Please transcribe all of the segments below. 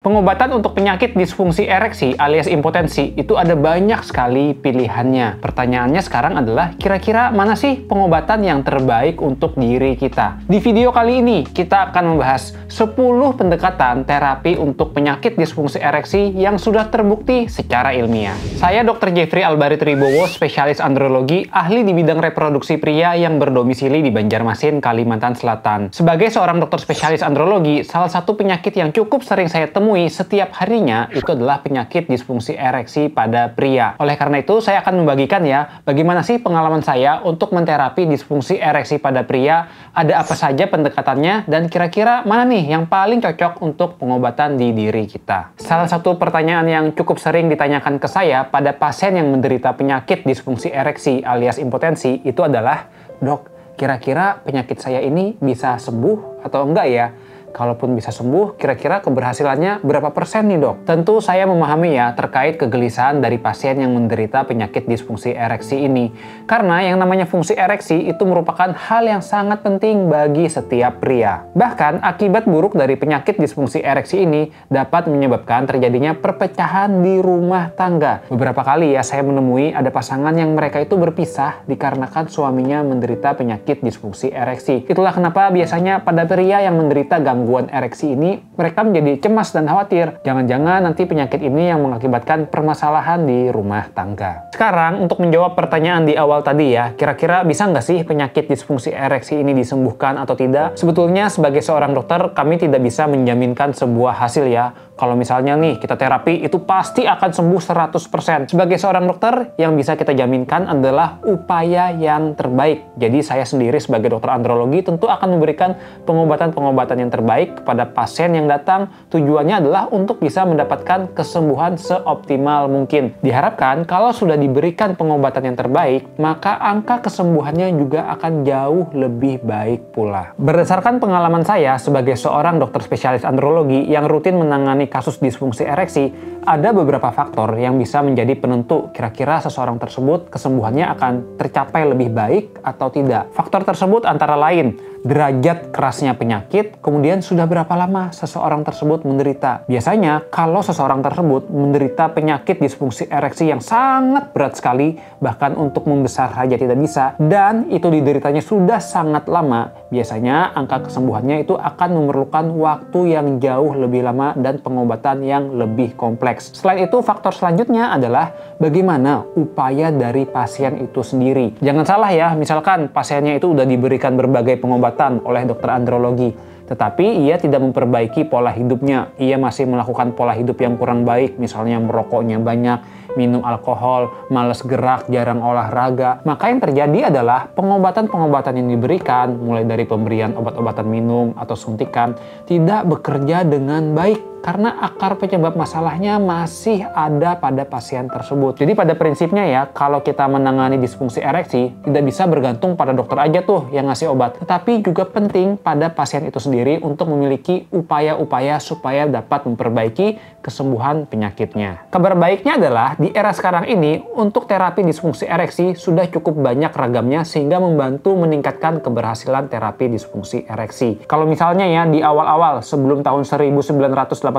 Pengobatan untuk penyakit disfungsi ereksi alias impotensi itu ada banyak sekali pilihannya. Pertanyaannya sekarang adalah kira-kira mana sih pengobatan yang terbaik untuk diri kita? Di video kali ini kita akan membahas 10 pendekatan terapi untuk penyakit disfungsi ereksi yang sudah terbukti secara ilmiah. Saya Dr. Jeffrey Albari Tribowo, spesialis andrologi, ahli di bidang reproduksi pria yang berdomisili di Banjarmasin, Kalimantan Selatan. Sebagai seorang dokter spesialis andrologi, salah satu penyakit yang cukup sering saya temui setiap harinya itu adalah penyakit disfungsi ereksi pada pria. Oleh karena itu, saya akan membagikan ya, bagaimana sih pengalaman saya untuk menterapi disfungsi ereksi pada pria, ada apa saja pendekatannya, dan kira-kira mana nih yang paling cocok untuk pengobatan di diri kita. Salah satu pertanyaan yang cukup sering ditanyakan ke saya pada pasien yang menderita penyakit disfungsi ereksi alias impotensi itu adalah, "Dok, kira-kira penyakit saya ini bisa sembuh atau enggak ya? Kalaupun bisa sembuh, kira-kira keberhasilannya berapa persen nih, Dok?" Tentu saya memahami ya terkait kegelisahan dari pasien yang menderita penyakit disfungsi ereksi ini. Karena yang namanya fungsi ereksi itu merupakan hal yang sangat penting bagi setiap pria. Bahkan akibat buruk dari penyakit disfungsi ereksi ini dapat menyebabkan terjadinya perpecahan di rumah tangga. Beberapa kali ya saya menemui ada pasangan yang mereka itu berpisah dikarenakan suaminya menderita penyakit disfungsi ereksi. Itulah kenapa biasanya pada pria yang menderita gangguan ereksi ini, mereka menjadi cemas dan khawatir. Jangan-jangan nanti penyakit ini yang mengakibatkan permasalahan di rumah tangga. Sekarang, untuk menjawab pertanyaan di awal tadi ya, kira-kira bisa nggak sih penyakit disfungsi ereksi ini disembuhkan atau tidak? Sebetulnya sebagai seorang dokter, kami tidak bisa menjaminkan sebuah hasil ya. Kalau misalnya nih, kita terapi itu pasti akan sembuh 100%. Sebagai seorang dokter, yang bisa kita jaminkan adalah upaya yang terbaik. Jadi saya sendiri sebagai dokter andrologi tentu akan memberikan pengobatan-pengobatan yang terbaik kepada pasien yang datang. Tujuannya adalah untuk bisa mendapatkan kesembuhan seoptimal mungkin. Diharapkan kalau sudah diberikan pengobatan yang terbaik, maka angka kesembuhannya juga akan jauh lebih baik pula. Berdasarkan pengalaman saya sebagai seorang dokter spesialis andrologi yang rutin menangani kasus disfungsi ereksi, ada beberapa faktor yang bisa menjadi penentu kira-kira seseorang tersebut kesembuhannya akan tercapai lebih baik atau tidak. Faktor tersebut antara lain derajat kerasnya penyakit, kemudian sudah berapa lama seseorang tersebut menderita. Biasanya kalau seseorang tersebut menderita penyakit disfungsi ereksi yang sangat berat sekali, bahkan untuk membesar saja tidak bisa, dan itu dideritanya sudah sangat lama, biasanya angka kesembuhannya itu akan memerlukan waktu yang jauh lebih lama dan pengobatan yang lebih kompleks. Selain itu, faktor selanjutnya adalah bagaimana upaya dari pasien itu sendiri. Jangan salah ya, misalkan pasiennya itu udah diberikan berbagai pengobatan oleh dokter andrologi, tetapi ia tidak memperbaiki pola hidupnya. Ia masih melakukan pola hidup yang kurang baik, misalnya merokoknya banyak, minum alkohol, malas gerak, jarang olahraga. Maka yang terjadi adalah pengobatan-pengobatan yang diberikan, mulai dari pemberian obat-obatan minum atau suntikan, tidak bekerja dengan baik. Karena akar penyebab masalahnya masih ada pada pasien tersebut. Jadi pada prinsipnya ya, kalau kita menangani disfungsi ereksi, tidak bisa bergantung pada dokter aja tuh yang ngasih obat. Tetapi juga penting pada pasien itu sendiri untuk memiliki upaya-upaya supaya dapat memperbaiki kesembuhan penyakitnya. Kabar baiknya adalah di era sekarang ini, untuk terapi disfungsi ereksi sudah cukup banyak ragamnya sehingga membantu meningkatkan keberhasilan terapi disfungsi ereksi. Kalau misalnya ya di awal-awal sebelum tahun 1980-an,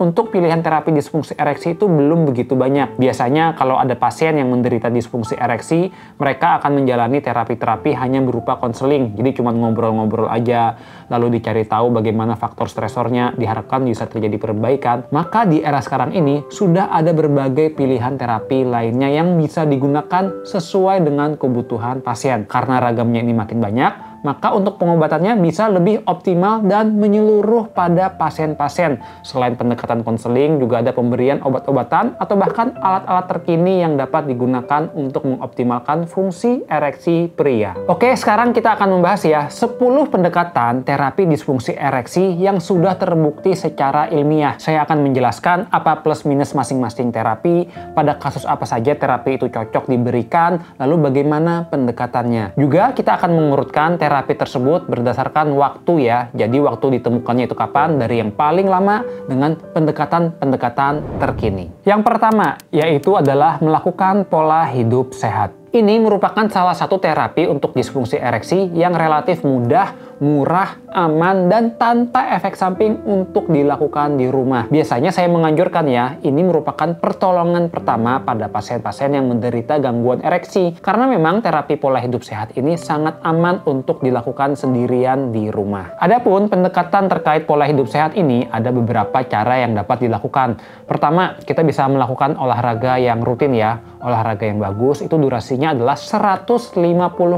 untuk pilihan terapi disfungsi ereksi itu belum begitu banyak. Biasanya kalau ada pasien yang menderita disfungsi ereksi, mereka akan menjalani terapi-terapi hanya berupa konseling. Jadi cuma ngobrol-ngobrol aja, lalu dicari tahu bagaimana faktor stresornya, diharapkan bisa terjadi perbaikan. Maka di era sekarang ini sudah ada berbagai pilihan terapi lainnya yang bisa digunakan sesuai dengan kebutuhan pasien. Karena ragamnya ini makin banyak, maka untuk pengobatannya bisa lebih optimal dan menyeluruh pada pasien-pasien. Selain pendekatan konseling, juga ada pemberian obat-obatan atau bahkan alat-alat terkini yang dapat digunakan untuk mengoptimalkan fungsi ereksi pria. Oke, sekarang kita akan membahas ya 10 pendekatan terapi disfungsi ereksi yang sudah terbukti secara ilmiah. Saya akan menjelaskan apa plus minus masing-masing terapi, pada kasus apa saja terapi itu cocok diberikan, lalu bagaimana pendekatannya. Juga kita akan mengurutkan terapi tersebut berdasarkan waktu ya. Jadi waktu ditemukannya itu kapan, dari yang paling lama dengan pendekatan-pendekatan terkini. Yang pertama yaitu adalah melakukan pola hidup sehat. Ini merupakan salah satu terapi untuk disfungsi ereksi yang relatif mudah, murah, aman, dan tanpa efek samping untuk dilakukan di rumah. Biasanya saya menganjurkan ya, ini merupakan pertolongan pertama pada pasien-pasien yang menderita gangguan ereksi. Karena memang terapi pola hidup sehat ini sangat aman untuk dilakukan sendirian di rumah. Adapun pendekatan terkait pola hidup sehat ini, ada beberapa cara yang dapat dilakukan. Pertama, kita bisa melakukan olahraga yang rutin ya. Olahraga yang bagus itu durasinya adalah 150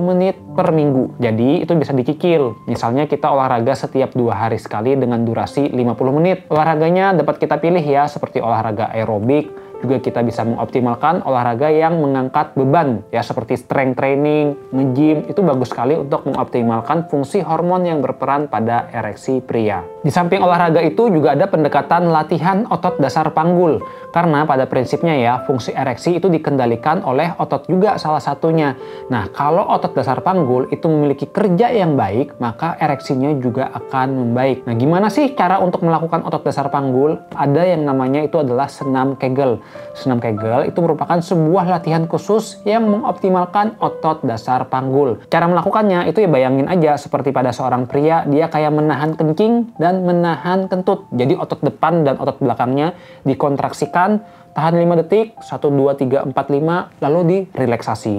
menit per minggu. Jadi itu bisa dicicil. Misalnya kita olahraga setiap 2 hari sekali dengan durasi 50 menit. Olahraganya dapat kita pilih ya, seperti olahraga aerobik. Juga kita bisa mengoptimalkan olahraga yang mengangkat beban ya, seperti strength training, nge-gym. Itu bagus sekali untuk mengoptimalkan fungsi hormon yang berperan pada ereksi pria. Di samping olahraga itu juga ada pendekatan latihan otot dasar panggul. Karena pada prinsipnya ya, fungsi ereksi itu dikendalikan oleh otot juga salah satunya. Nah, kalau otot dasar panggul itu memiliki kerja yang baik, maka ereksinya juga akan membaik. Nah, gimana sih cara untuk melakukan otot dasar panggul? Ada yang namanya itu adalah senam Kegel. Senam Kegel itu merupakan sebuah latihan khusus yang mengoptimalkan otot dasar panggul. Cara melakukannya itu ya bayangin aja seperti pada seorang pria, dia kayak menahan kencing dan menahan kentut. Jadi otot depan dan otot belakangnya dikontraksikan, tahan 5 detik, 1, 2, 3, 4, 5, lalu direlaksasi.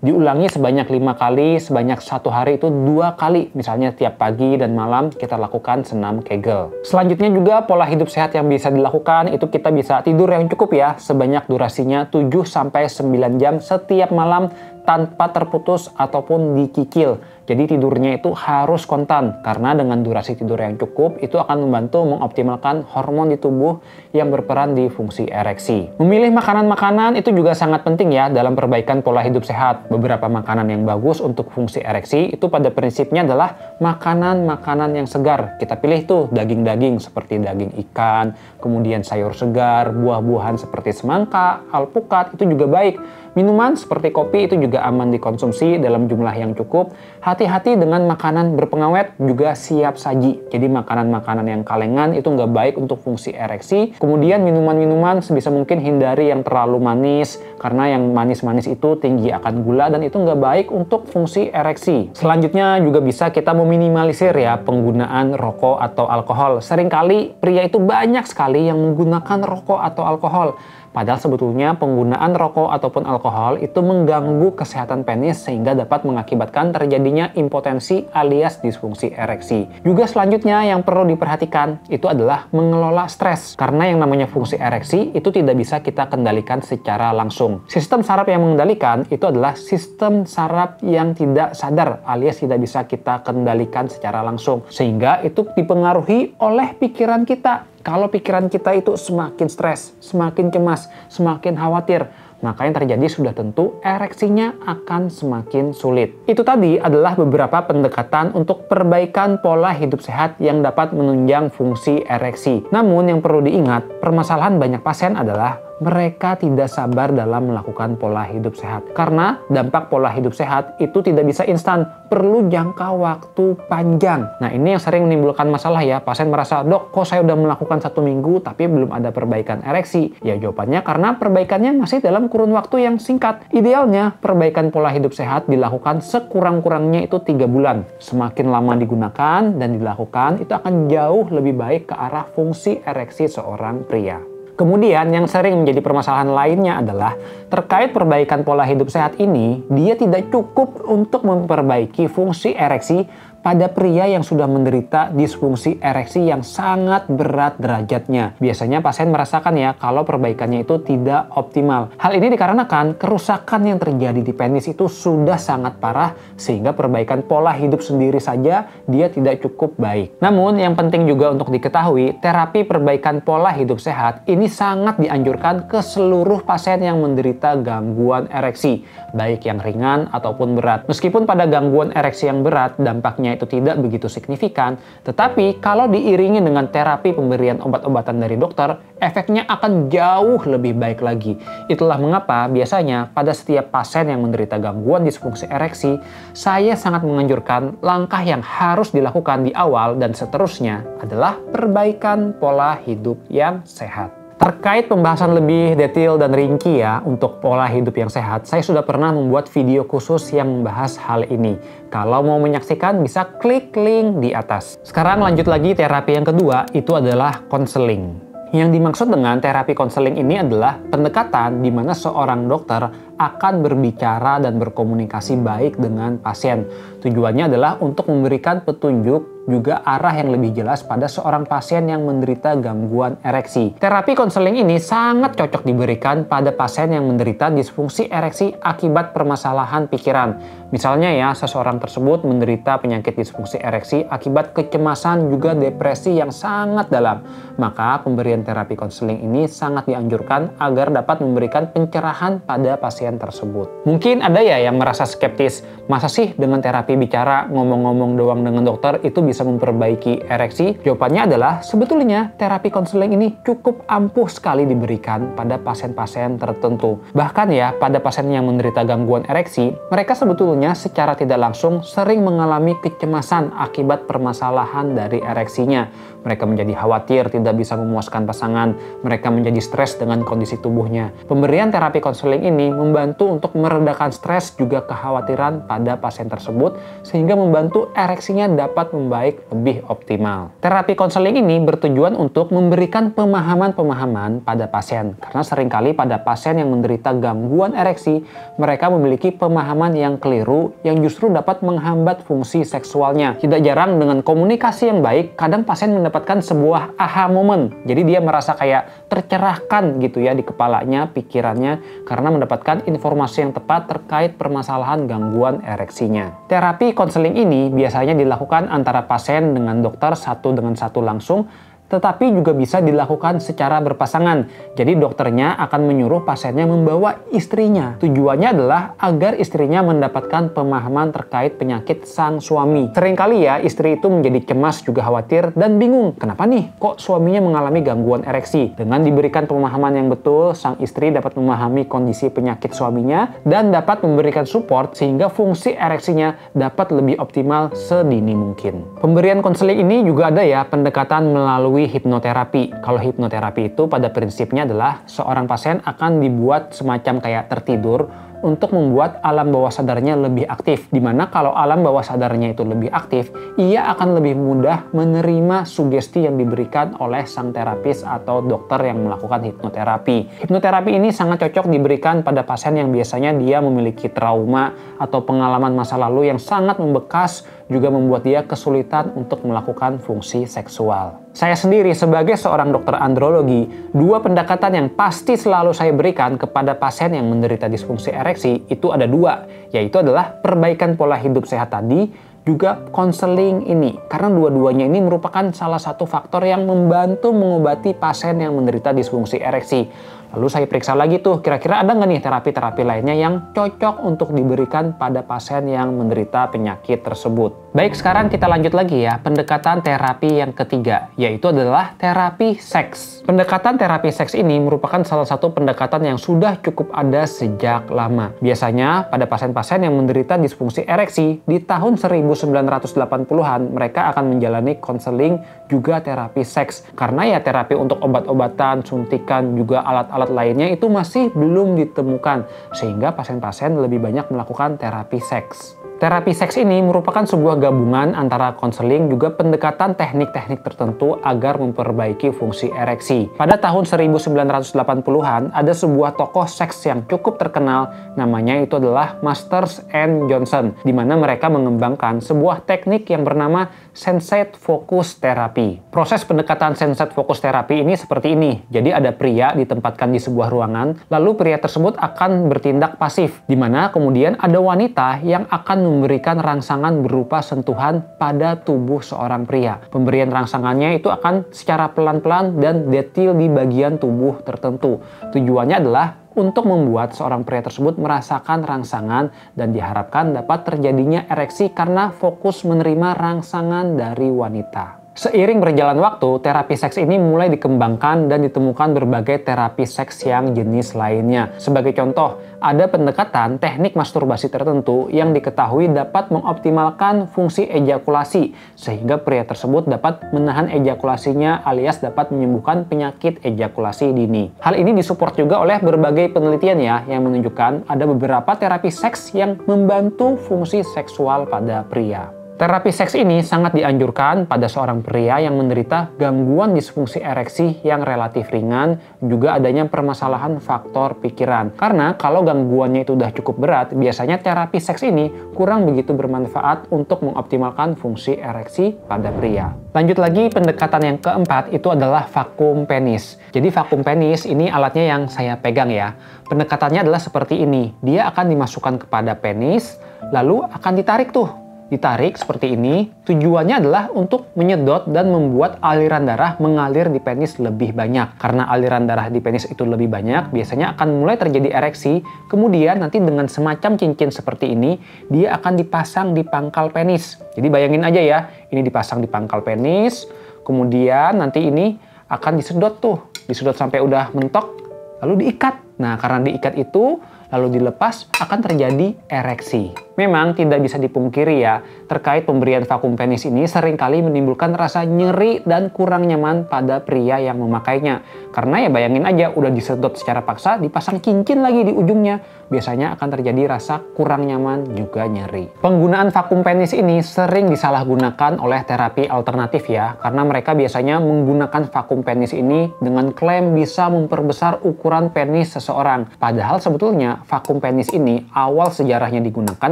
Diulangi sebanyak 5 kali, sebanyak 1 hari itu 2 kali. Misalnya tiap pagi dan malam kita lakukan senam Kegel. Selanjutnya juga pola hidup sehat yang bisa dilakukan, itu kita bisa tidur yang cukup ya, sebanyak durasinya 7-9 jam setiap malam tanpa terputus ataupun dicicil. Jadi tidurnya itu harus kontan, karena dengan durasi tidur yang cukup itu akan membantu mengoptimalkan hormon di tubuh yang berperan di fungsi ereksi. Memilih makanan-makanan itu juga sangat penting ya dalam perbaikan pola hidup sehat. Beberapa makanan yang bagus untuk fungsi ereksi itu pada prinsipnya adalah makanan-makanan yang segar. Kita pilih tuh daging-daging seperti daging ikan, kemudian sayur segar, buah-buahan seperti semangka, alpukat itu juga baik. Minuman seperti kopi itu juga aman dikonsumsi dalam jumlah yang cukup. Hati-hati dengan makanan berpengawet, juga siap saji. Jadi makanan-makanan yang kalengan itu nggak baik untuk fungsi ereksi. Kemudian minuman-minuman sebisa mungkin hindari yang terlalu manis, karena yang manis-manis itu tinggi akan gula dan itu nggak baik untuk fungsi ereksi. Selanjutnya juga bisa kita meminimalisir ya penggunaan rokok atau alkohol. Seringkali pria itu banyak sekali yang menggunakan rokok atau alkohol. Padahal sebetulnya penggunaan rokok ataupun alkohol itu mengganggu kesehatan penis sehingga dapat mengakibatkan terjadinya impotensi alias disfungsi ereksi. Juga selanjutnya yang perlu diperhatikan itu adalah mengelola stres. Karena yang namanya fungsi ereksi itu tidak bisa kita kendalikan secara langsung. Sistem saraf yang mengendalikan itu adalah sistem saraf yang tidak sadar alias tidak bisa kita kendalikan secara langsung. Sehingga itu dipengaruhi oleh pikiran kita. Kalau pikiran kita itu semakin stres, semakin cemas, semakin khawatir, maka yang terjadi sudah tentu ereksinya akan semakin sulit. Itu tadi adalah beberapa pendekatan untuk perbaikan pola hidup sehat yang dapat menunjang fungsi ereksi. Namun yang perlu diingat, permasalahan banyak pasien adalah mereka tidak sabar dalam melakukan pola hidup sehat. Karena dampak pola hidup sehat itu tidak bisa instan, perlu jangka waktu panjang. Nah, ini yang sering menimbulkan masalah ya. Pasien merasa, "Dok, kok saya udah melakukan 1 minggu tapi belum ada perbaikan ereksi?" Ya jawabannya karena perbaikannya masih dalam kurun waktu yang singkat. Idealnya perbaikan pola hidup sehat dilakukan sekurang-kurangnya itu 3 bulan. Semakin lama digunakan dan dilakukan, itu akan jauh lebih baik ke arah fungsi ereksi seorang pria. Kemudian yang sering menjadi permasalahan lainnya adalah terkait perbaikan pola hidup sehat ini, dia tidak cukup untuk memperbaiki fungsi ereksi pada pria yang sudah menderita disfungsi ereksi yang sangat berat derajatnya. Biasanya pasien merasakan ya kalau perbaikannya itu tidak optimal. Hal ini dikarenakan kerusakan yang terjadi di penis itu sudah sangat parah sehingga perbaikan pola hidup sendiri saja dia tidak cukup baik. Namun yang penting juga untuk diketahui, terapi perbaikan pola hidup sehat ini sangat dianjurkan ke seluruh pasien yang menderita gangguan ereksi, baik yang ringan ataupun berat. Meskipun pada gangguan ereksi yang berat dampaknya itu tidak begitu signifikan, tetapi kalau diiringi dengan terapi pemberian obat-obatan dari dokter, efeknya akan jauh lebih baik lagi. Itulah mengapa biasanya pada setiap pasien yang menderita gangguan disfungsi ereksi, saya sangat menganjurkan langkah yang harus dilakukan di awal dan seterusnya adalah perbaikan pola hidup yang sehat. Terkait pembahasan lebih detail dan rinci ya untuk pola hidup yang sehat, saya sudah pernah membuat video khusus yang membahas hal ini. Kalau mau menyaksikan bisa klik link di atas. Sekarang lanjut lagi, terapi yang kedua itu adalah konseling. Yang dimaksud dengan terapi konseling ini adalah pendekatan di mana seorang dokter akan berbicara dan berkomunikasi baik dengan pasien. Tujuannya adalah untuk memberikan petunjuk juga arah yang lebih jelas pada seorang pasien yang menderita gangguan ereksi. Terapi konseling ini sangat cocok diberikan pada pasien yang menderita disfungsi ereksi akibat permasalahan pikiran. Misalnya ya, seseorang tersebut menderita penyakit disfungsi ereksi akibat kecemasan juga depresi yang sangat dalam. Maka pemberian terapi konseling ini sangat dianjurkan agar dapat memberikan pencerahan pada pasien tersebut. Mungkin ada ya yang merasa skeptis, masa sih dengan terapi bicara ngomong-ngomong doang dengan dokter itu bisa memperbaiki ereksi? Jawabannya adalah sebetulnya terapi konseling ini cukup ampuh sekali diberikan pada pasien-pasien tertentu. Bahkan ya pada pasien yang menderita gangguan ereksi, mereka sebetulnya secara tidak langsung sering mengalami kecemasan akibat permasalahan dari ereksinya. Mereka menjadi khawatir tidak bisa memuaskan pasangan, mereka menjadi stres dengan kondisi tubuhnya. Pemberian terapi konseling ini membantu untuk meredakan stres juga kekhawatiran pada pasien tersebut sehingga membantu ereksinya dapat membaik lebih optimal. Terapi konseling ini bertujuan untuk memberikan pemahaman-pemahaman pada pasien karena seringkali pada pasien yang menderita gangguan ereksi mereka memiliki pemahaman yang keliru yang justru dapat menghambat fungsi seksualnya. Tidak jarang dengan komunikasi yang baik kadang pasien mendapatkan sebuah aha moment. Jadi dia merasa kayak tercerahkan gitu ya di kepalanya, pikirannya karena mendapatkan informasi yang tepat terkait permasalahan gangguan ereksinya. Terapi konseling ini biasanya dilakukan antara pasien dengan dokter satu dengan satu langsung, tetapi juga bisa dilakukan secara berpasangan. Jadi dokternya akan menyuruh pasiennya membawa istrinya. Tujuannya adalah agar istrinya mendapatkan pemahaman terkait penyakit sang suami. Seringkali ya istri itu menjadi cemas juga khawatir dan bingung. Kenapa nih kok suaminya mengalami gangguan ereksi? Dengan diberikan pemahaman yang betul, sang istri dapat memahami kondisi penyakit suaminya dan dapat memberikan support sehingga fungsi ereksinya dapat lebih optimal sedini mungkin. Pemberian konseling ini juga ada ya pendekatan melalui hipnoterapi. Kalau hipnoterapi itu pada prinsipnya adalah seorang pasien akan dibuat semacam kayak tertidur untuk membuat alam bawah sadarnya lebih aktif. Dimana kalau alam bawah sadarnya itu lebih aktif, ia akan lebih mudah menerima sugesti yang diberikan oleh sang terapis atau dokter yang melakukan hipnoterapi. Hipnoterapi ini sangat cocok diberikan pada pasien yang biasanya dia memiliki trauma atau pengalaman masa lalu yang sangat membekas, juga membuat dia kesulitan untuk melakukan fungsi seksual. Saya sendiri sebagai seorang dokter andrologi, dua pendekatan yang pasti selalu saya berikan kepada pasien yang menderita disfungsi ereksi itu ada dua, yaitu adalah perbaikan pola hidup sehat tadi, juga konseling ini. Karena dua-duanya ini merupakan salah satu faktor yang membantu mengobati pasien yang menderita disfungsi ereksi. Lalu saya periksa lagi tuh, kira-kira ada nggak nih terapi-terapi lainnya yang cocok untuk diberikan pada pasien yang menderita penyakit tersebut. Baik, sekarang kita lanjut lagi ya, pendekatan terapi yang ketiga, yaitu adalah terapi seks. Pendekatan terapi seks ini merupakan salah satu pendekatan yang sudah cukup ada sejak lama. Biasanya pada pasien-pasien yang menderita disfungsi ereksi, di tahun 1980-an mereka akan menjalani konseling juga terapi seks. Karena ya terapi untuk obat-obatan, suntikan, juga alat-alat lainnya itu masih belum ditemukan, sehingga pasien-pasien lebih banyak melakukan terapi seks. Terapi seks ini merupakan sebuah gabungan antara konseling juga pendekatan teknik-teknik tertentu agar memperbaiki fungsi ereksi. Pada tahun 1980-an ada sebuah tokoh seks yang cukup terkenal, namanya itu adalah Masters and Johnson, di mana mereka mengembangkan sebuah teknik yang bernama Sensate Focus Therapy. Proses pendekatan Sensate Focus Therapy ini seperti ini. Jadi ada pria ditempatkan di sebuah ruangan, lalu pria tersebut akan bertindak pasif, di mana kemudian ada wanita yang akan memberikan rangsangan berupa sentuhan pada tubuh seorang pria. Pemberian rangsangannya itu akan secara pelan-pelan dan detail di bagian tubuh tertentu. Tujuannya adalah untuk membuat seorang pria tersebut merasakan rangsangan dan diharapkan dapat terjadinya ereksi karena fokus menerima rangsangan dari wanita. Seiring berjalan waktu, terapi seks ini mulai dikembangkan dan ditemukan berbagai terapi seks yang jenis lainnya. Sebagai contoh, ada pendekatan teknik masturbasi tertentu yang diketahui dapat mengoptimalkan fungsi ejakulasi, sehingga pria tersebut dapat menahan ejakulasinya alias dapat menyembuhkan penyakit ejakulasi dini. Hal ini disupport juga oleh berbagai penelitian ya, yang menunjukkan ada beberapa terapi seks yang membantu fungsi seksual pada pria. Terapi seks ini sangat dianjurkan pada seorang pria yang menderita gangguan disfungsi ereksi yang relatif ringan, juga adanya permasalahan faktor pikiran. Karena kalau gangguannya itu udah cukup berat, biasanya terapi seks ini kurang begitu bermanfaat untuk mengoptimalkan fungsi ereksi pada pria. Lanjut lagi, pendekatan yang keempat itu adalah vakum penis. Jadi vakum penis ini alatnya yang saya pegang ya. Pendekatannya adalah seperti ini. Dia akan dimasukkan kepada penis, lalu akan ditarik tuh. Ditarik seperti ini, tujuannya adalah untuk menyedot dan membuat aliran darah mengalir di penis lebih banyak. Karena aliran darah di penis itu lebih banyak, biasanya akan mulai terjadi ereksi, kemudian nanti dengan semacam cincin seperti ini, dia akan dipasang di pangkal penis. Jadi bayangin aja ya, ini dipasang di pangkal penis, kemudian nanti ini akan disedot tuh, disedot sampai udah mentok, lalu diikat. Nah, karena diikat itu, lalu dilepas, akan terjadi ereksi. Memang tidak bisa dipungkiri ya, terkait pemberian vakum penis ini seringkali menimbulkan rasa nyeri dan kurang nyaman pada pria yang memakainya. Karena ya bayangin aja, udah disedot secara paksa, dipasang cincin lagi di ujungnya. Biasanya akan terjadi rasa kurang nyaman juga nyeri. Penggunaan vakum penis ini sering disalahgunakan oleh terapi alternatif ya, karena mereka biasanya menggunakan vakum penis ini dengan klaim bisa memperbesar ukuran penis seseorang. Padahal sebetulnya vakum penis ini awal sejarahnya digunakan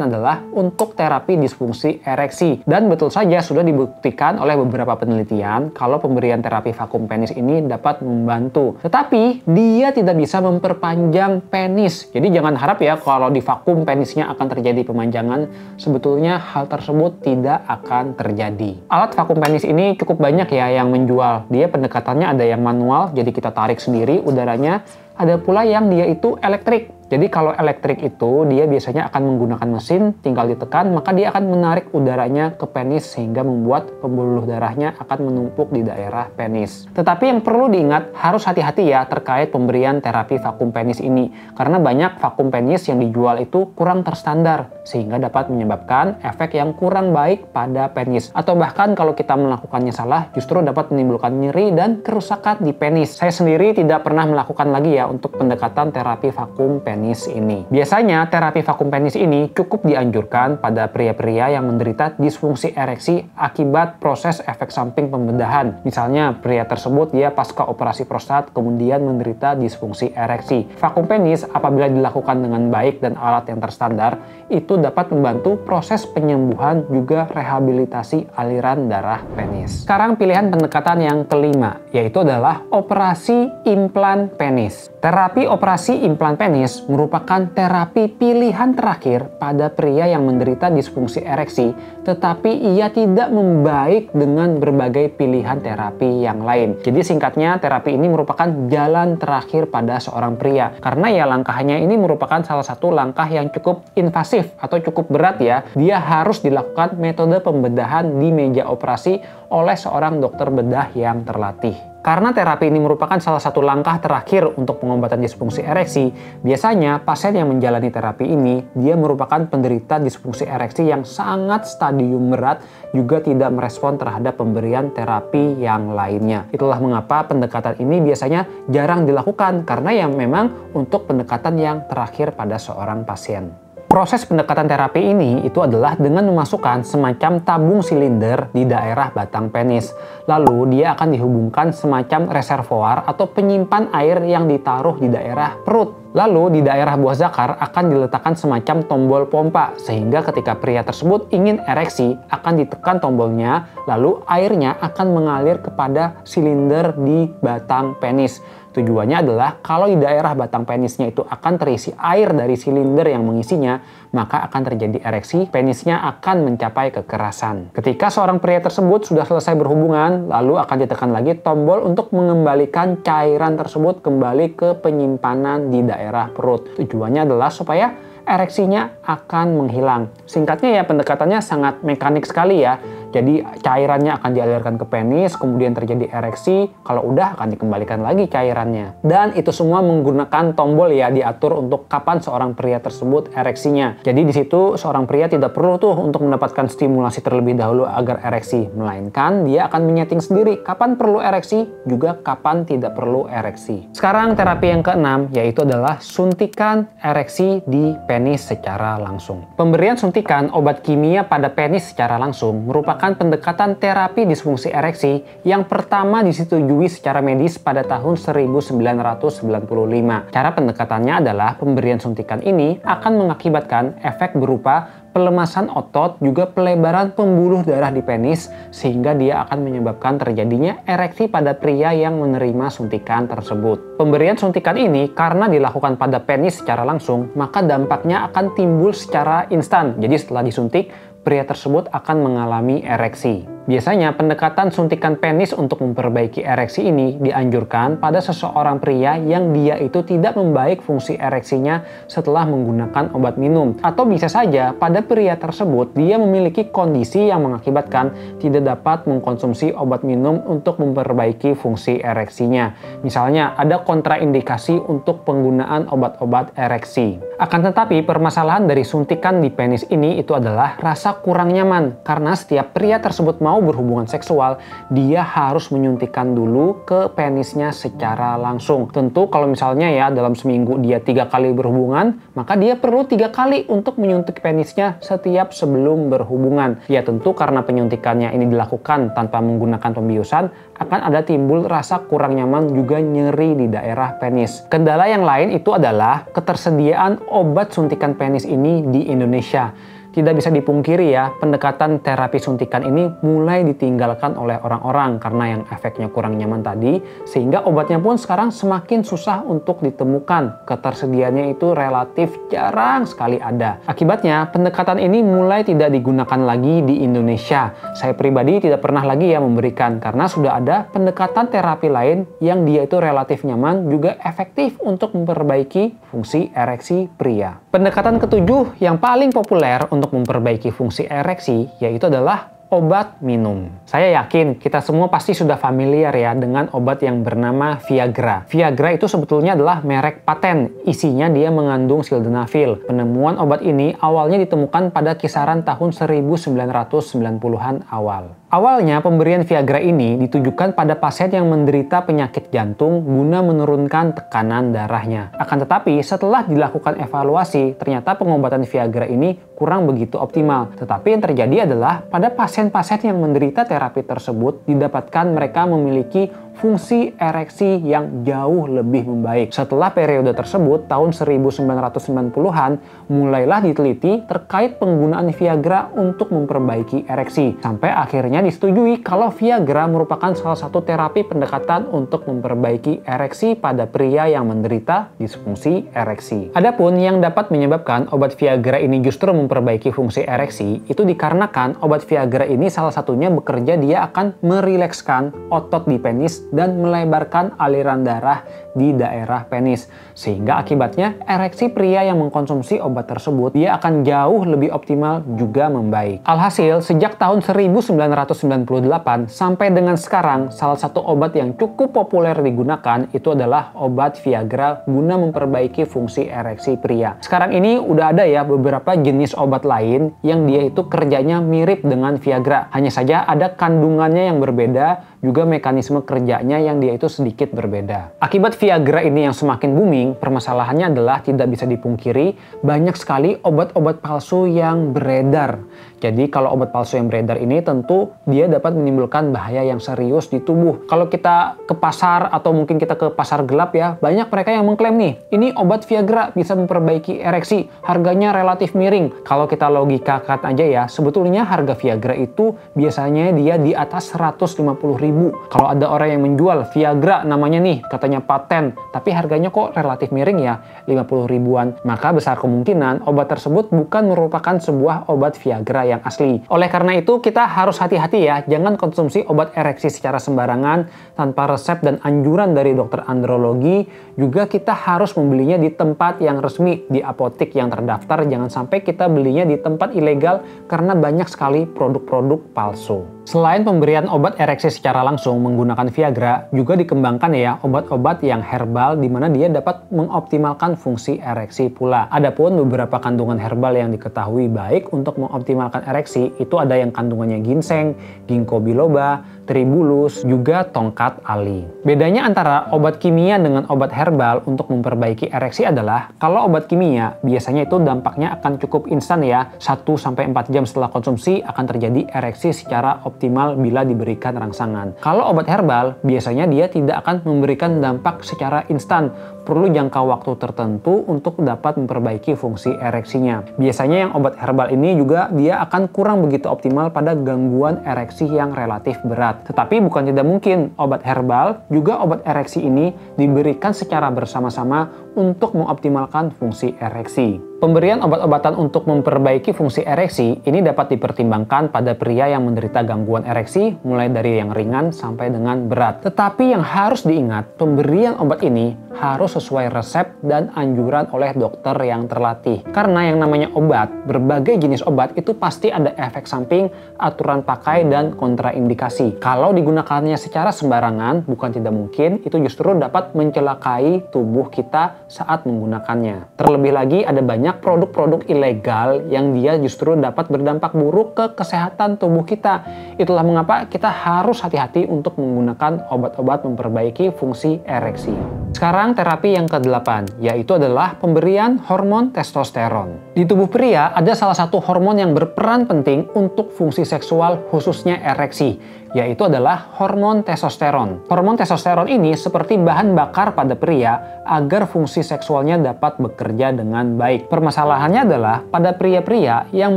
adalah untuk terapi disfungsi ereksi. Dan betul saja sudah dibuktikan oleh beberapa penelitian kalau pemberian terapi vakum penis ini dapat membantu. Tetapi dia tidak bisa memperpanjang penis. Jadi jangan harap ya kalau di vakum penisnya akan terjadi pemanjangan. Sebetulnya hal tersebut tidak akan terjadi. Alat vakum penis ini cukup banyak ya yang menjual. Dia pendekatannya ada yang manual, jadi kita tarik sendiri udaranya. Ada pula yang dia itu elektrik. Jadi kalau elektrik itu dia biasanya akan menggunakan mesin, tinggal ditekan maka dia akan menarik udaranya ke penis sehingga membuat pembuluh darahnya akan menumpuk di daerah penis. Tetapi yang perlu diingat, harus hati-hati ya terkait pemberian terapi vakum penis ini. Karena banyak vakum penis yang dijual itu kurang terstandar sehingga dapat menyebabkan efek yang kurang baik pada penis. Atau bahkan kalau kita melakukannya salah justru dapat menimbulkan nyeri dan kerusakan di penis. Saya sendiri tidak pernah melakukan lagi ya untuk pendekatan terapi vakum penis ini. Biasanya terapi vakum penis ini cukup dianjurkan pada pria-pria yang menderita disfungsi ereksi akibat proses efek samping pembedahan. Misalnya pria tersebut dia pasca operasi prostat kemudian menderita disfungsi ereksi. Vakum penis apabila dilakukan dengan baik dan alat yang terstandar itu dapat membantu proses penyembuhan juga rehabilitasi aliran darah penis. Sekarang pilihan pendekatan yang kelima yaitu adalah operasi implan penis. Terapi operasi implan penis merupakan terapi pilihan terakhir pada pria yang menderita disfungsi ereksi, tetapi ia tidak membaik dengan berbagai pilihan terapi yang lain. Jadi singkatnya, terapi ini merupakan jalan terakhir pada seorang pria. Karena ya langkahnya ini merupakan salah satu langkah yang cukup invasif atau cukup berat ya. Dia harus dilakukan metode pembedahan di meja operasi oleh seorang dokter bedah yang terlatih. Karena terapi ini merupakan salah satu langkah terakhir untuk pengobatan disfungsi ereksi, biasanya pasien yang menjalani terapi ini, dia merupakan penderita disfungsi ereksi yang sangat stadium berat, juga tidak merespon terhadap pemberian terapi yang lainnya. Itulah mengapa pendekatan ini biasanya jarang dilakukan, karena yang memang untuk pendekatan yang terakhir pada seorang pasien. Proses pendekatan terapi ini itu adalah dengan memasukkan semacam tabung silinder di daerah batang penis. Lalu dia akan dihubungkan semacam reservoir atau penyimpan air yang ditaruh di daerah perut. Lalu di daerah buah zakar akan diletakkan semacam tombol pompa sehingga ketika pria tersebut ingin ereksi akan ditekan tombolnya lalu airnya akan mengalir kepada silinder di batang penis. Tujuannya adalah kalau di daerah batang penisnya itu akan terisi air dari silinder yang mengisinya, maka akan terjadi ereksi, penisnya akan mencapai kekerasan. Ketika seorang pria tersebut sudah selesai berhubungan, lalu akan ditekan lagi tombol untuk mengembalikan cairan tersebut kembali ke penyimpanan di daerah perut. Tujuannya adalah supaya ereksinya akan menghilang. Singkatnya ya pendekatannya sangat mekanik sekali ya. Jadi cairannya akan dialirkan ke penis, kemudian terjadi ereksi, kalau udah akan dikembalikan lagi cairannya. Dan itu semua menggunakan tombol ya, diatur untuk kapan seorang pria tersebut ereksinya. Jadi di situ seorang pria tidak perlu tuh untuk mendapatkan stimulasi terlebih dahulu agar ereksi, melainkan dia akan menyeting sendiri kapan perlu ereksi, juga kapan tidak perlu ereksi. Sekarang terapi yang keenam yaitu adalah suntikan ereksi di penis secara langsung. Pemberian suntikan obat kimia pada penis secara langsung merupakan pendekatan terapi disfungsi ereksi yang pertama disetujui secara medis pada tahun 1995. Cara pendekatannya adalah pemberian suntikan ini akan mengakibatkan efek berupa pelemasan otot, juga pelebaran pembuluh darah di penis, sehingga dia akan menyebabkan terjadinya ereksi pada pria yang menerima suntikan tersebut. Pemberian suntikan ini karena dilakukan pada penis secara langsung, maka dampaknya akan timbul secara instan. Jadi setelah disuntik, pria tersebut akan mengalami ereksi. Biasanya pendekatan suntikan penis untuk memperbaiki ereksi ini dianjurkan pada seseorang pria yang dia itu tidak membaik fungsi ereksinya setelah menggunakan obat minum. Atau bisa saja pada pria tersebut dia memiliki kondisi yang mengakibatkan tidak dapat mengkonsumsi obat minum untuk memperbaiki fungsi ereksinya. Misalnya ada kontraindikasi untuk penggunaan obat-obat ereksi. Akan tetapi permasalahan dari suntikan di penis ini itu adalah rasa kurang nyaman karena setiap pria tersebut mau berhubungan seksual, dia harus menyuntikkan dulu ke penisnya secara langsung. Tentu kalau misalnya ya dalam seminggu dia 3 kali berhubungan, maka dia perlu 3 kali untuk menyuntik penisnya setiap sebelum berhubungan. Ya tentu karena penyuntikannya ini dilakukan tanpa menggunakan pembiusan, akan ada timbul rasa kurang nyaman juga nyeri di daerah penis. Kendala yang lain itu adalah ketersediaan obat suntikan penis ini di Indonesia. Tidak bisa dipungkiri ya, pendekatan terapi suntikan ini mulai ditinggalkan oleh orang-orang karena yang efeknya kurang nyaman tadi, sehingga obatnya pun sekarang semakin susah untuk ditemukan. Ketersediaannya itu relatif jarang sekali ada. Akibatnya, pendekatan ini mulai tidak digunakan lagi di Indonesia. Saya pribadi tidak pernah lagi ya memberikan, karena sudah ada pendekatan terapi lain yang dia itu relatif nyaman, juga efektif untuk memperbaiki fungsi ereksi pria. Pendekatan ketujuh yang paling populer untuk memperbaiki fungsi ereksi yaitu adalah obat minum. Saya yakin kita semua pasti sudah familiar ya dengan obat yang bernama Viagra. Viagra itu sebetulnya adalah merek paten. Isinya dia mengandung sildenafil. Penemuan obat ini awalnya ditemukan pada kisaran tahun 1990-an awal. Awalnya pemberian Viagra ini ditujukan pada pasien yang menderita penyakit jantung guna menurunkan tekanan darahnya. Akan tetapi setelah dilakukan evaluasi, ternyata pengobatan Viagra ini kurang begitu optimal. Tetapi yang terjadi adalah pada pasien-pasien yang menderita terapi tersebut didapatkan mereka memiliki fungsi ereksi yang jauh lebih membaik. Setelah periode tersebut, tahun 1990-an, mulailah diteliti terkait penggunaan Viagra untuk memperbaiki ereksi. Sampai akhirnya disetujui kalau Viagra merupakan salah satu terapi pendekatan untuk memperbaiki ereksi pada pria yang menderita disfungsi ereksi. Adapun yang dapat menyebabkan obat Viagra ini justru memperbaiki fungsi ereksi, itu dikarenakan obat Viagra ini salah satunya bekerja dia akan merilekskan otot di penis dan melebarkan aliran darah di daerah penis. Sehingga akibatnya ereksi pria yang mengkonsumsi obat tersebut dia akan jauh lebih optimal juga membaik. Alhasil, sejak tahun 1998 sampai dengan sekarang, salah satu obat yang cukup populer digunakan itu adalah obat Viagra guna memperbaiki fungsi ereksi pria. Sekarang ini udah ada ya beberapa jenis obat lain yang dia itu kerjanya mirip dengan Viagra. Hanya saja ada kandungannya yang berbeda, juga mekanisme kerjanya yang dia itu sedikit berbeda. Akibat Viagra ini yang semakin booming, permasalahannya adalah tidak bisa dipungkiri banyak sekali obat-obat palsu yang beredar. Jadi kalau obat palsu yang beredar ini tentu dia dapat menimbulkan bahaya yang serius di tubuh. Kalau kita ke pasar atau mungkin kita ke pasar gelap ya, banyak mereka yang mengklaim nih, ini obat Viagra bisa memperbaiki ereksi, harganya relatif miring. Kalau kita logikakan aja ya, sebetulnya harga Viagra itu biasanya dia di atas 150.000. Kalau ada orang yang menjual Viagra namanya nih, katanya paten, tapi harganya kok relatif miring ya, 50 ribuan, maka besar kemungkinan obat tersebut bukan merupakan sebuah obat Viagra yang asli. Oleh karena itu, kita harus hati-hati ya, jangan konsumsi obat ereksi secara sembarangan tanpa resep dan anjuran dari dokter andrologi. Juga kita harus membelinya di tempat yang resmi, di apotek yang terdaftar. Jangan sampai kita belinya di tempat ilegal karena banyak sekali produk-produk palsu. Selain pemberian obat ereksi secara langsung menggunakan Viagra, juga dikembangkan ya obat-obat yang herbal di mana dia dapat mengoptimalkan fungsi ereksi pula. Adapun beberapa kandungan herbal yang diketahui baik untuk mengoptimalkan ereksi itu ada yang kandungannya ginseng, ginkgo biloba, tribulus, juga tongkat ali. Bedanya antara obat kimia dengan obat herbal untuk memperbaiki ereksi adalah kalau obat kimia biasanya itu dampaknya akan cukup instan ya, 1-4 jam setelah konsumsi akan terjadi ereksi secara optimal bila diberikan rangsangan. Kalau obat herbal biasanya dia tidak akan memberikan dampak secara instan, perlu jangka waktu tertentu untuk dapat memperbaiki fungsi ereksinya. Biasanya yang obat herbal ini juga dia akan kurang begitu optimal pada gangguan ereksi yang relatif berat. Tetapi bukan tidak mungkin obat herbal juga obat ereksi ini diberikan secara bersama-sama untuk mengoptimalkan fungsi ereksi. Pemberian obat-obatan untuk memperbaiki fungsi ereksi ini dapat dipertimbangkan pada pria yang menderita gangguan ereksi mulai dari yang ringan sampai dengan berat. Tetapi yang harus diingat, pemberian obat ini harus sesuai resep dan anjuran oleh dokter yang terlatih. Karena yang namanya obat, berbagai jenis obat itu pasti ada efek samping, aturan pakai, dan kontraindikasi. Kalau digunakannya secara sembarangan, bukan tidak mungkin itu justru dapat mencelakai tubuh kita saat menggunakannya. Terlebih lagi ada banyak produk-produk ilegal yang dia justru dapat berdampak buruk ke kesehatan tubuh kita. Itulah mengapa kita harus hati-hati untuk menggunakan obat-obat memperbaiki fungsi ereksi. Sekarang terapi yang ke-8, yaitu adalah pemberian hormon testosteron. Di tubuh pria ada salah satu hormon yang berperan penting untuk fungsi seksual khususnya ereksi, yaitu adalah hormon testosteron. Hormon testosteron ini seperti bahan bakar pada pria agar fungsi seksualnya dapat bekerja dengan baik. Permasalahannya adalah pada pria-pria yang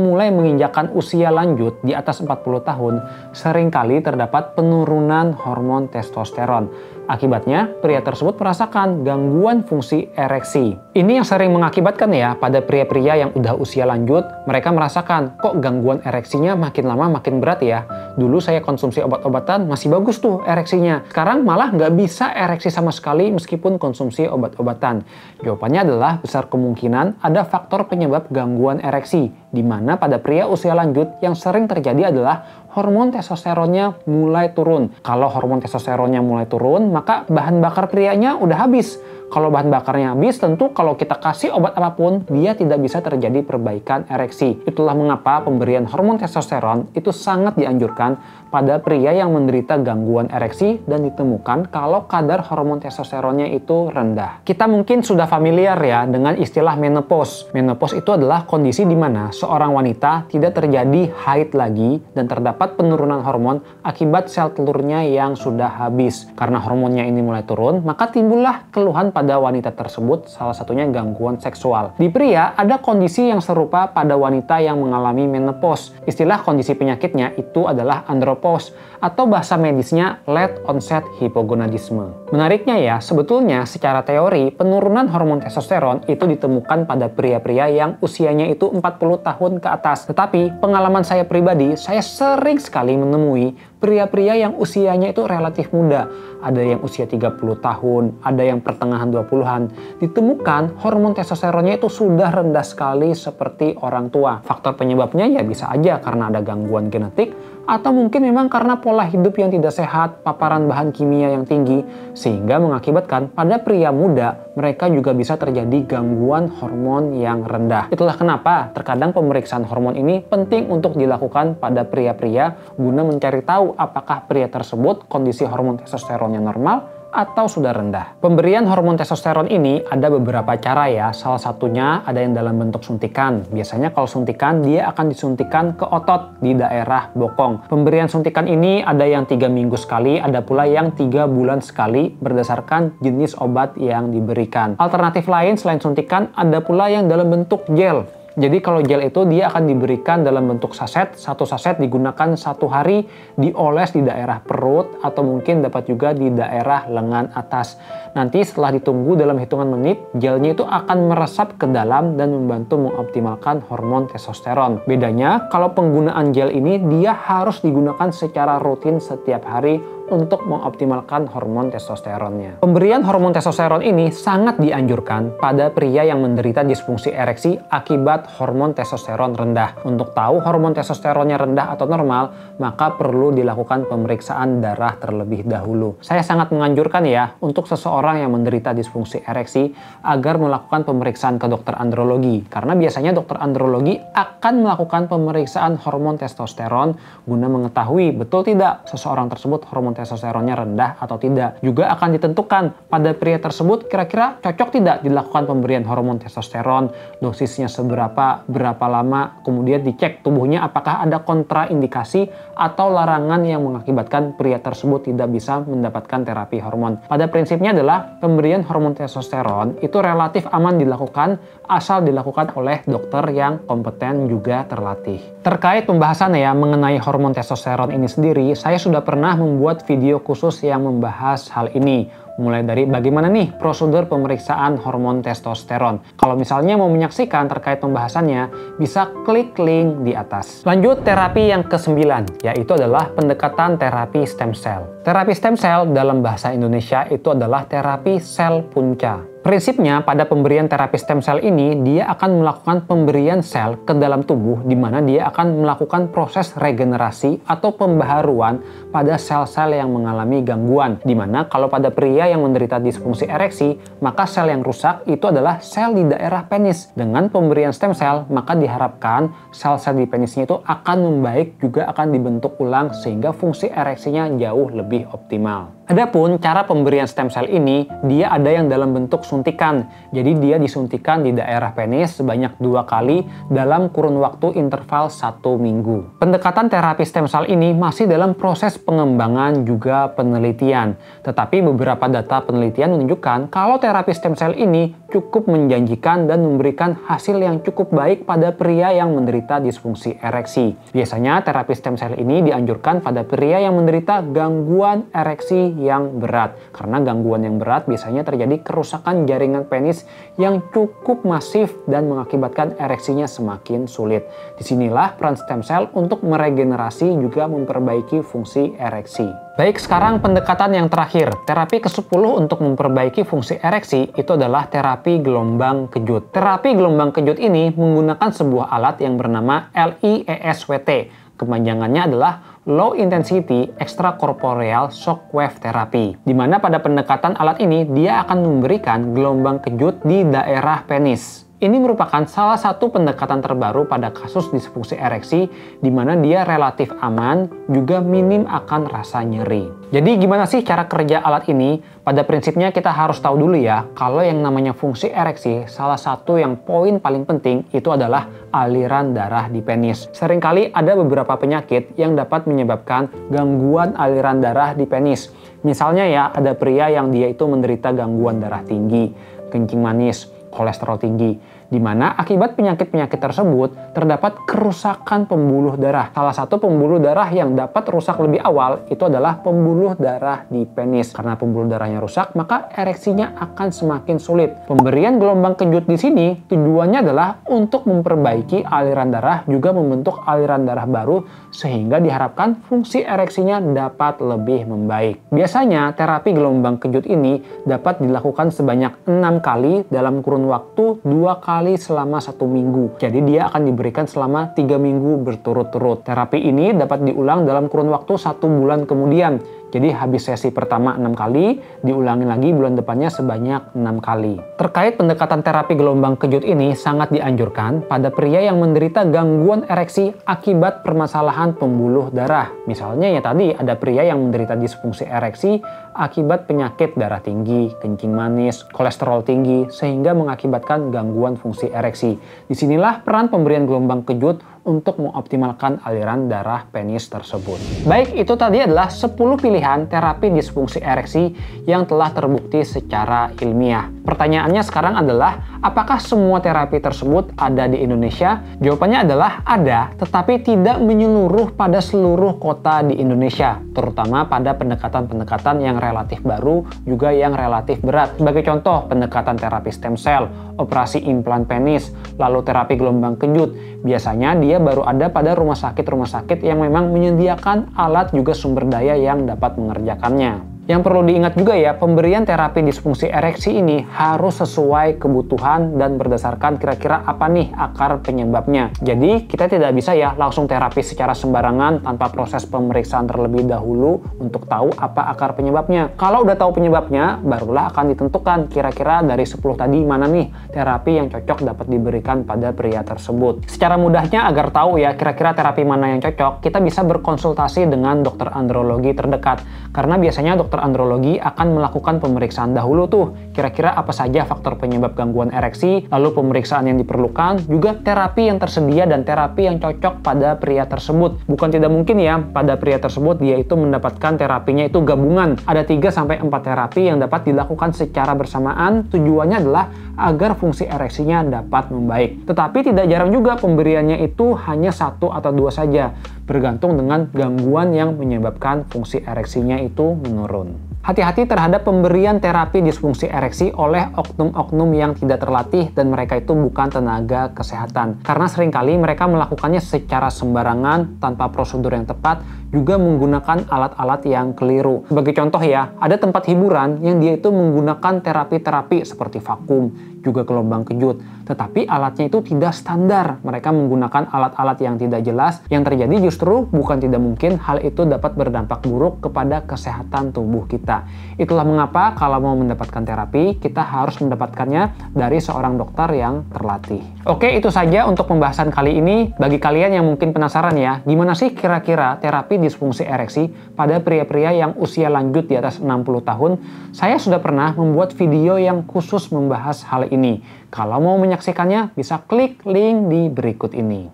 mulai menginjakkan usia lanjut di atas 40 tahun, seringkali terdapat penurunan hormon testosteron. Akibatnya, pria tersebut merasakan gangguan fungsi ereksi. Ini yang sering mengakibatkan ya, pada pria-pria yang udah usia lanjut, mereka merasakan, kok gangguan ereksinya makin lama makin berat ya. Dulu saya konsumsi obat-obatan, masih bagus tuh ereksinya. Sekarang malah nggak bisa ereksi sama sekali meskipun konsumsi obat-obatan. Jawabannya adalah besar kemungkinan ada faktor penyebab gangguan ereksi, di mana pada pria usia lanjut yang sering terjadi adalah hormon testosteronnya mulai turun. Kalau hormon testosteronnya mulai turun, maka bahan bakar prianya udah habis. Kalau bahan bakarnya habis, tentu kalau kita kasih obat apapun, dia tidak bisa terjadi perbaikan ereksi. Itulah mengapa pemberian hormon testosteron itu sangat dianjurkan pada pria yang menderita gangguan ereksi dan ditemukan kalau kadar hormon testosteronnya itu rendah. Kita mungkin sudah familiar ya dengan istilah menopause. Menopause itu adalah kondisi di mana seorang wanita tidak terjadi haid lagi dan terdapat penurunan hormon akibat sel telurnya yang sudah habis. Karena hormonnya ini mulai turun, maka timbullah keluhan pada wanita tersebut, salah satunya gangguan seksual. Di pria, ada kondisi yang serupa pada wanita yang mengalami menopause. Istilah kondisi penyakitnya itu adalah andropause, atau bahasa medisnya late onset hypogonadisme. Menariknya ya, sebetulnya secara teori, penurunan hormon testosteron itu ditemukan pada pria-pria yang usianya itu 40 tahun ke atas. Tetapi, pengalaman saya pribadi, saya sering sekali menemui pria-pria yang usianya itu relatif muda. Ada yang usia 30 tahun, ada yang pertengahan 20-an. Ditemukan hormon testosteronnya itu sudah rendah sekali seperti orang tua. Faktor penyebabnya ya bisa aja karena ada gangguan genetik, atau mungkin memang karena pola hidup yang tidak sehat, paparan bahan kimia yang tinggi, sehingga mengakibatkan pada pria muda mereka juga bisa terjadi gangguan hormon yang rendah. Itulah kenapa terkadang pemeriksaan hormon ini penting untuk dilakukan pada pria-pria guna mencari tahu apakah pria tersebut kondisi hormon testosteronnya normal atau sudah rendah. Pemberian hormon testosteron ini ada beberapa cara ya. Salah satunya ada yang dalam bentuk suntikan. Biasanya kalau suntikan dia akan disuntikan ke otot di daerah bokong. Pemberian suntikan ini ada yang 3 minggu sekali, ada pula yang 3 bulan sekali berdasarkan jenis obat yang diberikan. Alternatif lain selain suntikan ada pula yang dalam bentuk gel. Jadi kalau gel itu dia akan diberikan dalam bentuk saset, satu saset digunakan 1 hari, dioles di daerah perut atau mungkin dapat juga di daerah lengan atas. Nanti setelah ditunggu dalam hitungan menit, gelnya itu akan meresap ke dalam dan membantu mengoptimalkan hormon testosteron. Bedanya kalau penggunaan gel ini dia harus digunakan secara rutin setiap hari untuk mengoptimalkan hormon testosteronnya. Pemberian hormon testosteron ini sangat dianjurkan pada pria yang menderita disfungsi ereksi akibat hormon testosteron rendah. Untuk tahu hormon testosteronnya rendah atau normal, maka perlu dilakukan pemeriksaan darah terlebih dahulu. Saya sangat menganjurkan ya untuk seseorang yang menderita disfungsi ereksi agar melakukan pemeriksaan ke dokter andrologi, karena biasanya dokter andrologi akan melakukan pemeriksaan hormon testosteron guna mengetahui betul tidak seseorang tersebut hormon testosteronnya rendah atau tidak. Juga akan ditentukan pada pria tersebut kira-kira cocok tidak dilakukan pemberian hormon testosteron, dosisnya seberapa, berapa lama, kemudian dicek tubuhnya apakah ada kontraindikasi atau larangan yang mengakibatkan pria tersebut tidak bisa mendapatkan terapi hormon. Pada prinsipnya adalah pemberian hormon testosteron itu relatif aman dilakukan asal dilakukan oleh dokter yang kompeten juga terlatih. Terkait pembahasan ya mengenai hormon testosteron ini sendiri, saya sudah pernah membuat video khusus yang membahas hal ini. Mulai dari bagaimana nih prosedur pemeriksaan hormon testosteron. Kalau misalnya mau menyaksikan terkait pembahasannya, bisa klik link di atas. Lanjut terapi yang ke-9, yaitu adalah pendekatan terapi stem cell. Terapi stem cell dalam bahasa Indonesia itu adalah terapi sel punca. Prinsipnya pada pemberian terapi stem cell ini, dia akan melakukan pemberian sel ke dalam tubuh di mana dia akan melakukan proses regenerasi atau pembaharuan pada sel-sel yang mengalami gangguan. Di mana kalau pada pria yang menderita disfungsi ereksi, maka sel yang rusak itu adalah sel di daerah penis. Dengan pemberian stem cell, maka diharapkan sel-sel di penisnya itu akan membaik, juga akan dibentuk ulang sehingga fungsi ereksinya jauh lebih optimal. Adapun cara pemberian stem cell ini, dia ada yang dalam bentuk suntikan. Jadi dia disuntikan di daerah penis sebanyak 2 kali dalam kurun waktu interval 1 minggu. Pendekatan terapi stem cell ini masih dalam proses pengembangan juga penelitian. Tetapi beberapa data penelitian menunjukkan kalau terapi stem cell ini cukup menjanjikan dan memberikan hasil yang cukup baik pada pria yang menderita disfungsi ereksi. Biasanya terapi stem cell ini dianjurkan pada pria yang menderita gangguan ereksi yang berat. Karena gangguan yang berat biasanya terjadi kerusakan jaringan penis yang cukup masif dan mengakibatkan ereksinya semakin sulit. Disinilah peran stem cell untuk meregenerasi juga memperbaiki fungsi ereksi. Baik, sekarang pendekatan yang terakhir. Terapi ke-10 untuk memperbaiki fungsi ereksi itu adalah terapi gelombang kejut. Terapi gelombang kejut ini menggunakan sebuah alat yang bernama LIESWT. Kepanjangannya adalah Low Intensity Extracorporeal Shockwave Therapy. Di mana pada pendekatan alat ini dia akan memberikan gelombang kejut di daerah penis. Ini merupakan salah satu pendekatan terbaru pada kasus disfungsi ereksi di mana dia relatif aman, juga minim akan rasa nyeri. Jadi gimana sih cara kerja alat ini? Pada prinsipnya kita harus tahu dulu ya, kalau yang namanya fungsi ereksi, salah satu yang poin paling penting itu adalah aliran darah di penis. Seringkali ada beberapa penyakit yang dapat menyebabkan gangguan aliran darah di penis. Misalnya ya, ada pria yang dia itu menderita gangguan darah tinggi, kencing manis, kolesterol tinggi, di mana akibat penyakit-penyakit tersebut terdapat kerusakan pembuluh darah. Salah satu pembuluh darah yang dapat rusak lebih awal itu adalah pembuluh darah di penis. Karena pembuluh darahnya rusak, maka ereksinya akan semakin sulit. Pemberian gelombang kejut di sini tujuannya adalah untuk memperbaiki aliran darah, juga membentuk aliran darah baru sehingga diharapkan fungsi ereksinya dapat lebih membaik. Biasanya terapi gelombang kejut ini dapat dilakukan sebanyak 6 kali dalam kurun waktu 2 kali selama 1 minggu. Jadi dia akan diberikan selama 3 minggu berturut-turut. Terapi ini dapat diulang dalam kurun waktu 1 bulan kemudian. Jadi habis sesi pertama 6 kali, diulangi lagi bulan depannya sebanyak 6 kali. Terkait pendekatan terapi gelombang kejut ini sangat dianjurkan pada pria yang menderita gangguan ereksi akibat permasalahan pembuluh darah. Misalnya ya tadi ada pria yang menderita disfungsi ereksi akibat penyakit darah tinggi, kencing manis, kolesterol tinggi, sehingga mengakibatkan gangguan fungsi ereksi. Disinilah peran pemberian gelombang kejut untuk mengoptimalkan aliran darah penis tersebut. Baik, itu tadi adalah 10 pilihan terapi disfungsi ereksi yang telah terbukti secara ilmiah. Pertanyaannya sekarang adalah, Apakah semua terapi tersebut ada di Indonesia? Jawabannya adalah ada, tetapi tidak menyeluruh pada seluruh kota di Indonesia, terutama pada pendekatan-pendekatan yang relatif baru, juga yang relatif berat. Sebagai contoh, pendekatan terapi stem cell, operasi implan penis, lalu terapi gelombang kejut. Biasanya dia baru ada pada rumah sakit yang memang menyediakan alat juga sumber daya yang dapat mengerjakannya. Yang perlu diingat juga ya, pemberian terapi disfungsi ereksi ini harus sesuai kebutuhan dan berdasarkan kira-kira apa nih akar penyebabnya. Jadi kita tidak bisa ya langsung terapi secara sembarangan tanpa proses pemeriksaan terlebih dahulu untuk tahu apa akar penyebabnya. Kalau udah tahu penyebabnya, barulah akan ditentukan kira-kira dari 10 tadi mana nih terapi yang cocok dapat diberikan pada pria tersebut. Secara mudahnya agar tahu ya kira-kira terapi mana yang cocok, kita bisa berkonsultasi dengan dokter andrologi terdekat. Karena biasanya dokter andrologi akan melakukan pemeriksaan dahulu tuh, kira-kira apa saja faktor penyebab gangguan ereksi, lalu pemeriksaan yang diperlukan, juga terapi yang tersedia dan terapi yang cocok pada pria tersebut. Bukan tidak mungkin ya, pada pria tersebut dia itu mendapatkan terapinya itu gabungan. Ada 3-4 terapi yang dapat dilakukan secara bersamaan, tujuannya adalah agar fungsi ereksinya dapat membaik. Tetapi tidak jarang juga pemberiannya itu hanya 1 atau 2 saja, bergantung dengan gangguan yang menyebabkan fungsi ereksinya itu menurun. Hati-hati terhadap pemberian terapi disfungsi ereksi oleh oknum-oknum yang tidak terlatih dan mereka itu bukan tenaga kesehatan. Karena seringkali mereka melakukannya secara sembarangan, tanpa prosedur yang tepat, juga menggunakan alat-alat yang keliru. Sebagai contoh ya, ada tempat hiburan yang dia itu menggunakan terapi-terapi seperti vakum, juga gelombang kejut. Tetapi alatnya itu tidak standar. Mereka menggunakan alat-alat yang tidak jelas. Yang terjadi justru bukan tidak mungkin hal itu dapat berdampak buruk kepada kesehatan tubuh kita. Itulah mengapa kalau mau mendapatkan terapi, kita harus mendapatkannya dari seorang dokter yang terlatih. Oke, itu saja untuk pembahasan kali ini. Bagi kalian yang mungkin penasaran ya, gimana sih kira-kira terapi disfungsi ereksi pada pria-pria yang usia lanjut di atas 60 tahun? Saya sudah pernah membuat video yang khusus membahas hal ini. Kalau mau menyaksikannya, bisa klik link di berikut ini.